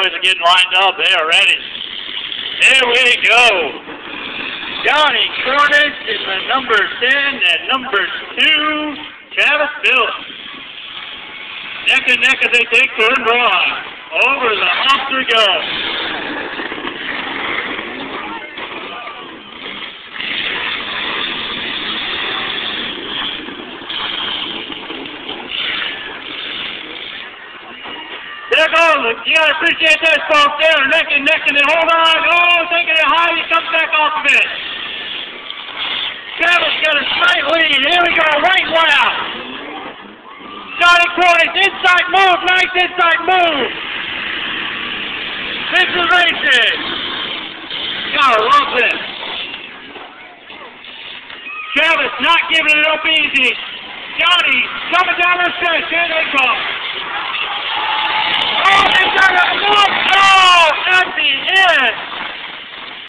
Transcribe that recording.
boys are getting lined up. They are ready. Here we go. Johnny Cornish in the number 10 and number 2, Travis Phillips. Neck and neck as they take turn one. Over the hump we go. There goes. You gotta appreciate that, folks. There, neck and neck, and then hold on. Oh, taking it high. He comes back off of it. Travis got a slight lead. Here we go. Right left. Johnny Cornish, inside move. Nice inside move. This is racing. Gotta love this. Travis not giving it up easy. Johnny coming down the stretch. Here they come. Oh, they got a